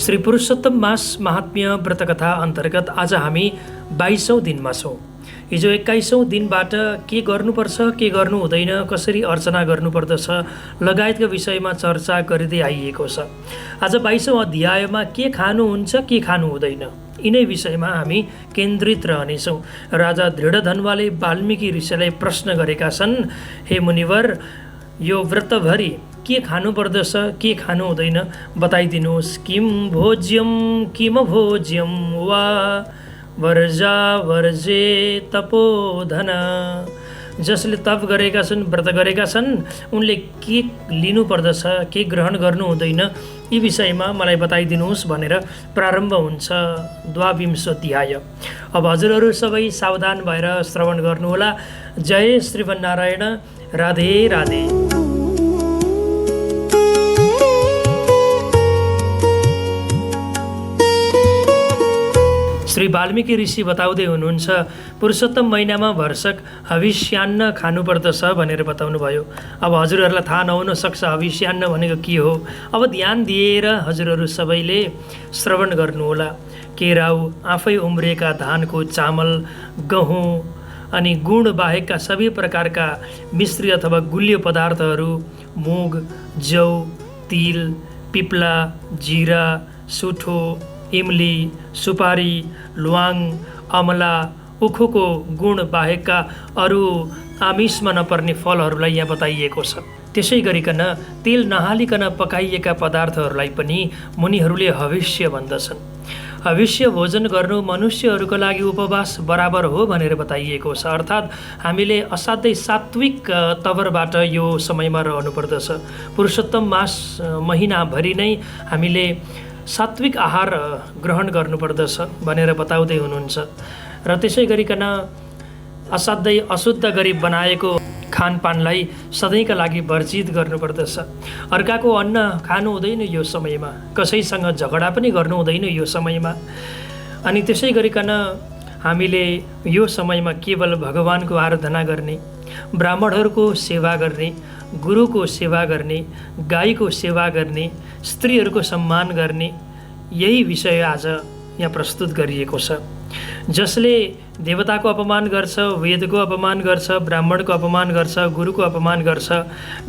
श्री पुरुषोत्तम मास महात्म्य व्रतकथा अन्तर्गत आज हामी 22औं दिनमा छौँ। हिजो 21औं दिनबाट के गर्नुपर्छ, के गर्नु हुँदैन, कसरी अर्चना गर्नुपर्दछ लगायतका विषयमा चर्चा गरिँदै आइएको छ। आज 22औं अध्यायमा के खानुहुन्छ, के खानु हुँदैन यिनै विषयमा हामी केन्द्रित रहनेछौँ। राजा दृढधन्वाले वाल्मीकि ऋषिलाई प्रश्न गरेका छन्, हे मुनिवर, यो व्रतभरि के खानु पर्दछ, के खानु हुँदैन बताइदिनुहोस्। किम भोज्यम किम भोज्यम वा वर्जा वर्जे तपोधन। जसले तप गरेका छन्, व्रत गरेका छन्, उनले के लिनु पर्दछ, के ग्रहण गर्नु हुँदैन यी विषयमा मलाई बताइदिनुहोस् भनेर प्रारम्भ हुन्छ 22औं अध्याय। अब हजुरहरू सबै सावधान भएर श्रवण गर्नुहोला। जय श्रीमन्नारायण। राधे राधे। श्री वाल्मीकि ऋषि बताउँदै हुनुहुन्छ, पुरुषोत्तम महिनामा भरसक हविष्यान्न खानुपर्दछ भनेर बताउनु भयो। अब हजुरहरूलाई थाहा नहुन सक्छ हविष्यान्न भनेको के हो। अब ध्यान दिएर हजुरहरू सबैले श्रवण गर्नुहोला। केराउ, आफै उम्रिएका धानको चामल, गहुँ अनि गुण बाहेकका सबै प्रकारका मिश्री अथवा गुलियो पदार्थहरू, मुग, जौ, तिल, पिप्ला, जिरा, सुठो, इमली, सुपारी, ल्वाङ, अमला, उखुको गुण बाहेकका अरू आमिषमा नपर्ने फलहरूलाई यहाँ बताइएको छ। त्यसै गरिकन तेल नहालिकन पकाइएका पदार्थहरूलाई पनि मुनिहरूले हविष्य भन्दछन्। हविष्य भोजन गर्नु मनुष्यहरूको लागि उपवास बराबर हो भनेर बताइएको छ। अर्थात् हामीले असाध्यै सात्विक तवरबाट यो समयमा रहनुपर्दछ। पुरुषोत्तम मास महिनाभरि नै हामीले सात्विक आहार ग्रहण गर्नुपर्दछ भनेर बताउँदै हुनुहुन्छ। र त्यसै गरिकन असाध्यै अशुद्ध गरी बनाएको खानपानलाई सधैँका लागि वर्जित गर्नुपर्दछ। अर्काको अन्न खानु हुँदैन यो समयमा, कसैसँग झगडा पनि गर्नु हुँदैन यो समयमा। अनि त्यसै गरिकन हामीले यो समयमा केवल भगवानको आराधना गर्ने, ब्राह्मणहरूको सेवा गर्ने, गुरुको सेवा गर्ने, गाईको सेवा गर्ने, स्त्रीहरूको सम्मान गर्ने, यही विषय आज यहाँ प्रस्तुत गरिएको छ। जसले देवताको अपमान गर्छ, वेदको अपमान गर्छ, ब्राह्मणको अपमान गर्छ, गुरुको अपमान गर्छ,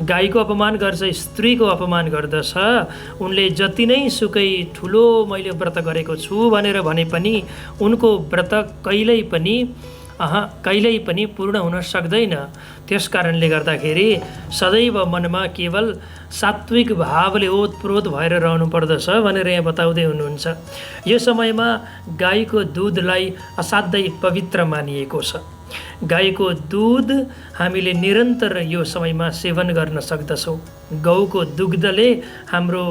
गाईको अपमान गर्छ, स्त्रीको अपमान गर्दछ, उनले जति नै सुकै ठुलो मैले व्रत गरेको छु भनेर भने पनि उनको व्रत कहिल्यै पनि पूर्ण हुन सक्दैन। त्यस कारणले गर्दाखेरि सदैव मनमा केवल सात्विक भावले ओतप्रोत भएर रहनु पर्दछ भनेर यहाँ बताउँदै हुनुहुन्छ। यो समयमा गाईको दुधलाई असाध्यै पवित्र मानिएको छ। गाईको दुध हामीले निरन्तर यो समयमा सेवन गर्न सक्दछौँ। गौको दुग्धले हाम्रो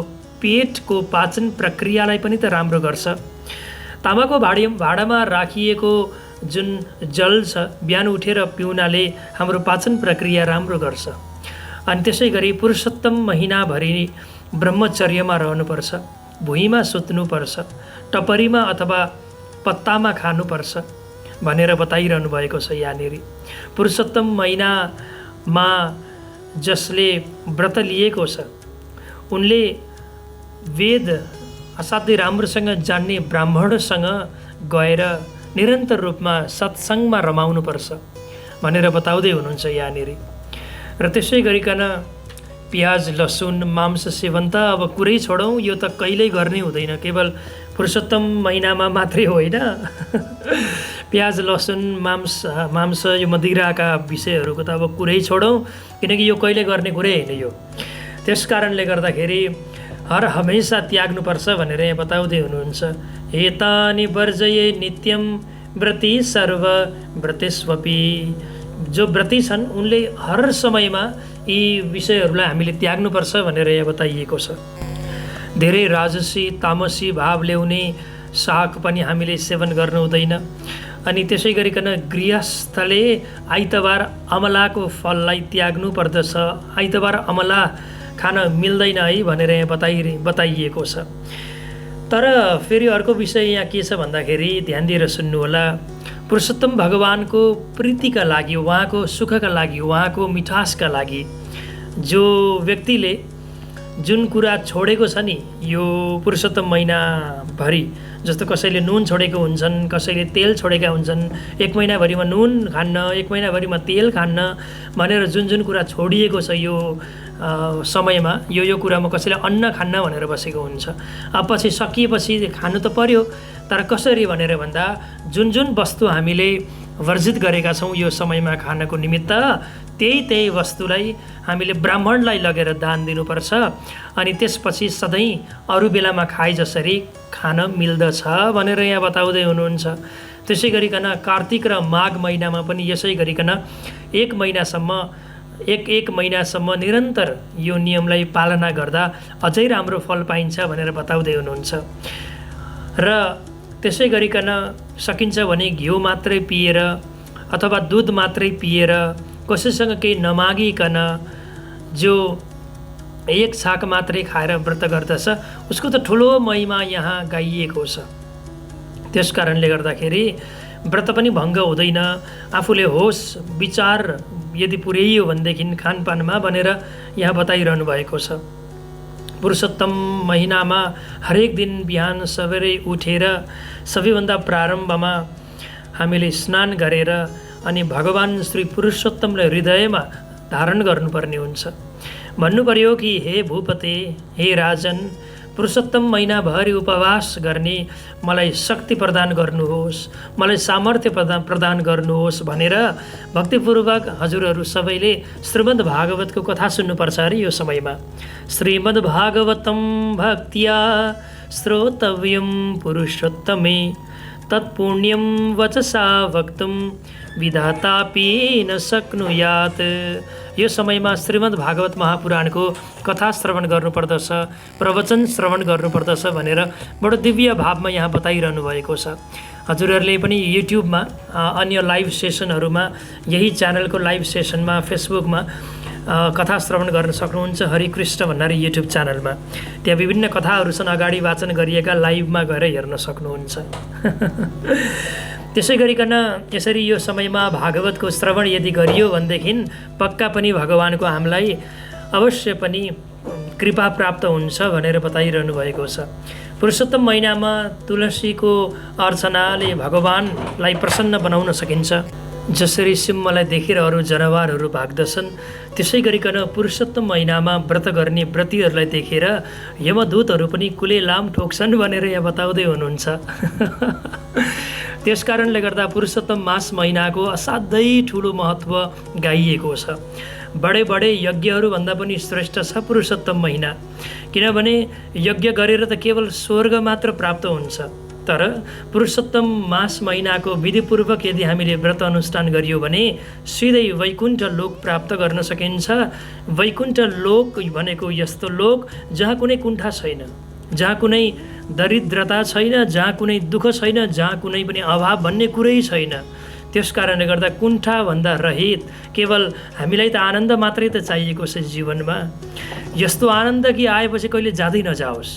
पेटको पाचन प्रक्रियालाई पनि त राम्रो गर्छ। तामाको भाँडामा राखिएको जुन जल छ, बिहान उठेर पिउनाले हाम्रो पाचन प्रक्रिया राम्रो गर्छ। अनि त्यसै गरी पुरुषोत्तम महिनाभरि ब्रह्मचर्यमा रहनुपर्छ, भुइँमा सुत्नुपर्छ, टपरीमा अथवा पत्तामा खानुपर्छ भनेर बताइरहनु भएको छ यहाँनिर। पुरुषोत्तम महिनामा जसले व्रत लिएको छ उनले वेद असाध्यै राम्रोसँग जान्ने ब्राह्मणसँग गएर निरन्तर रूपमा सत्सङ्गमा रमाउनुपर्छ भनेर बताउँदै हुनुहुन्छ यहाँनिर। र त्यसै गरिकन प्याज, लसुन, मांस सेवन त अब कुरै छोडौँ, यो त कहिल्यै गर्नै हुँदैन। केवल पुरुषोत्तम महिनामा मात्रै होइन। प्याज, लसुन, मांस यो मदिराका विषयहरूको त अब कुरै छोडौँ, किनकि यो कहिले गर्ने कुरै होइन यो। त्यस कारणले गर्दाखेरि हर हमेसा त्याग्नुपर्छ भनेर यहाँ बताउँदै हुनुहुन्छ। एतानि वर्जये नित्यम व्रती सर्व व्रतेष्वपि। जो व्रती छन् उनले हर समयमा यी विषयहरूलाई हामीले त्याग्नुपर्छ भनेर यहाँ बताइएको छ। धेरै राजसी तामसी भाव ल्याउने साग पनि हामीले सेवन गर्नु हुँदैन। अनि त्यसै गरिकन गृहस्थले आइतबार अमलाको फललाई त्याग्नु पर्दछ। आइतबार अमला खान मिल्दैन है भनेर यहाँ बताइएको छ। तर फेरि अर्को विषय यहाँ के छ भन्दाखेरि ध्यान दिएर सुन्नुहोला। पुरुषोत्तम भगवानको प्रीतिका लागि, उहाँको सुखका लागि, उहाँको मिठासका लागि जो व्यक्तिले जुन कुरा छोडेको छ नि यो पुरुषोत्तम महिनाभरि, जस्तो कसैले नुन छोडेको हुन्छन्, कसैले तेल छोडेका हुन्छन्, 1 महिनाभरिमा नुन खान्न, 1 महिनाभरिमा तेल खान्न भनेर जुन जुन कुरा छोडिएको छ यो समयमा, यो कुरामा कसैले अन्न खान्न भनेर बसेको हुन्छ। अब पछि सकिएपछि खानु त पर्यो, तर कसरी भनेर भन्दा जुन जुन वस्तु हामीले वर्जित गरेका छौँ यो समयमा खानको निमित्त, त्यही वस्तुलाई हामीले ब्राह्मणलाई लगेर दान दिनुपर्छ। अनि त्यसपछि सधैँ अरू बेलामा खाए जसरी खान मिल्दछ भनेर यहाँ बताउँदै हुनुहुन्छ। त्यसै गरिकन कार्तिक र माघ महिनामा पनि यसै गरिकन एक महिनासम्म निरन्तर यो नियमलाई पालना गर्दा अझै राम्रो फल पाइन्छ भनेर बताउँदै हुनुहुन्छ। र त्यसै गरिकन सकिन्छ भने घिउ मात्रै पिएर अथवा दुध मात्रै पिएर कसैसँग केही नमागिकन जो एक छाक मात्रै खाएर व्रत गर्दछ उसको त ठुलो महिमा यहाँ गाइएको छ। त्यस कारणले गर्दाखेरि व्रत पनि भङ्ग हुँदैन। आफूले होस विचार यदि पुर्याइयो भनेदेखि खानपानमा भनेर यहाँ बताइरहनु भएको छ। पुरुषोत्तम महिनामा हरेक दिन बिहान सबेरै उठेर सबैभन्दा प्रारम्भमा हामीले स्नान गरेर अनि भगवान् श्री पुरुषोत्तमलाई हृदयमा धारण गर्नुपर्ने हुन्छ। भन्नु पर्यो कि हे भूपते, हे राजन, पुरुषोत्तम महिनाभरि उपवास गर्ने मलाई शक्ति प्रदान गर्नुहोस्, मलाई सामर्थ्य प्रदान गर्नुहोस् भनेर भक्तिपूर्वक हजुरहरू सबैले श्रीमद् भागवतको कथा सुन्नुपर्छ अरे यो समयमा। श्रीमद् भागवतम भक्त्या श्रोतव्यम पुरुषोत्तमे तत्पुण्यम वचसा वक्तुम विधातापि न शक्नुयात्। यो समयमा श्रीमद् भागवत महापुराणको कथा श्रवण गर्नुपर्दछ, प्रवचन श्रवण गर्नुपर्दछ भनेर बडो दिव्य भावमा यहाँ बताइरहनु भएको छ। हजुरहरूले पनि युट्युबमा अन्य लाइभ सेसनहरूमा, यही च्यानलको लाइभ सेसनमा फेसबुकमा कथा श्रवण गर्न सक्नुहुन्छ। हरिकृष्ण भन्नारी युट्युब च्यानलमा त्यहाँ विभिन्न कथाहरू छन्, अगाडि वाचन गरिएका, लाइभमा गएर हेर्न सक्नुहुन्छ। त्यसै गरिकन यसरी यो समयमा भागवतको श्रवण यदि गरियो भनेदेखि पक्का पनि भगवानको हामीलाई अवश्य पनि कृपा प्राप्त हुन्छ भनेर बताइरहनु भएको छ। पुरुषोत्तम महिनामा तुलसीको अर्चनाले भगवानलाई प्रसन्न बनाउन सकिन्छ। जसरी सिंहलाई देखेर अरू जनावरहरू भाग्दछन्, त्यसै गरिकन पुरुषोत्तम महिनामा व्रत गर्ने व्रतीहरूलाई देखेर यमदूतहरू पनि कुलेलाम ठोक्छन् भनेर यहाँ बताउँदै हुनुहुन्छ। त्यस कारणले गर्दा पुरुषोत्तम मास महिनाको असाध्यै ठुलो महत्त्व गाइएको छ। बडे यज्ञहरूभन्दा पनि श्रेष्ठ छ पुरुषोत्तम महिना। किनभने यज्ञ गरेर त केवल स्वर्ग मात्र प्राप्त हुन्छ, तर पुरुषोत्तम मास महिनाको विधिपूर्वक यदि हामीले व्रत अनुष्ठान गरियो भने सिधै वैकुण्ठ लोक प्राप्त गर्न सकिन्छ। वैकुण्ठ लोक भनेको यस्तो लोक जहाँ कुनै कुण्ठा छैन, जहाँ कुनै दरिद्रता छैन, जहाँ कुनै दुःख छैन, जहाँ कुनै पनि अभाव भन्ने कुरै छैन। त्यस कारणले गर्दा कुण्ठाभन्दा रहित केवल हामीलाई त आनन्द मात्रै त चाहिएको छ जीवनमा। यस्तो आनन्द कि आएपछि कहिले जाँदै नजाओस्।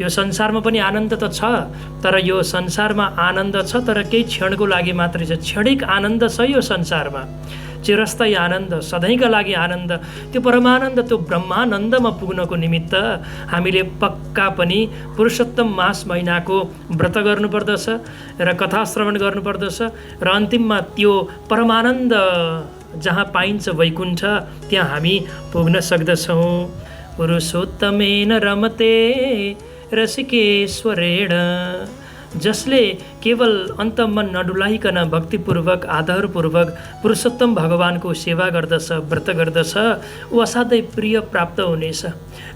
यो संसारमा पनि आनन्द त छ, तर यो संसारमा आनन्द छ तर केही क्षणको लागि मात्रै छ। क्षणिक आनन्द छ यो संसारमा, चिरस्थायी आनन्द, सधैँका लागि आनन्द, त्यो परमानन्द, त्यो ब्रह्मानन्दमा पुग्नको निमित्त हामीले पक्का पनि पुरुषोत्तम मास महिनाको व्रत गर्नुपर्दछ र कथा श्रवण गर्नुपर्दछ र अन्तिममा त्यो परमानन्द जहाँ पाइन्छ वैकुण्ठ, त्यहाँ हामी पुग्न सक्दछौँ। पुरुषोत्तमेन रमते रसिकेश्वरेण, जसले केवल अन्तमन नडुलाइकन भक्तिपूर्वक आदरपूर्वक पुरुषोत्तम भगवानको सेवा गर्दछ, व्रत गर्दछ, ऊ असाध्यै प्रिय प्राप्त हुनेछ।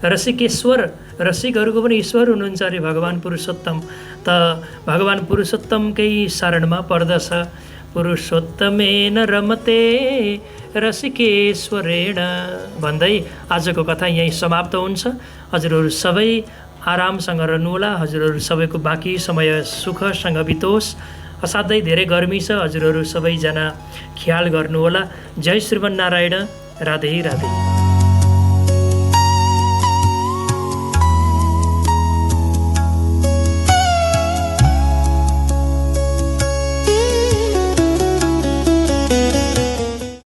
रसिकेश्वर, रसिकहरूको पनि ईश्वर हुनुहुन्छ अरे भगवान् पुरुषोत्तम, त भगवान् पुरुषोत्तमकै शरणमा पर्दछ। पुरुषोत्तमेन रमते रसिकेश्वरेण भन्दै आजको कथा यहीँ समाप्त हुन्छ। हजुरहरू सबै आरामसँग रहनुहोला। हजुरहरू सबैको बाँकी समय सुखसँग बितोस्। असाध्यै धेरै गर्मी छ, हजुरहरू सबैजना ख्याल गर्नुहोला। जय श्रीमन्नारायण। राधे राधे।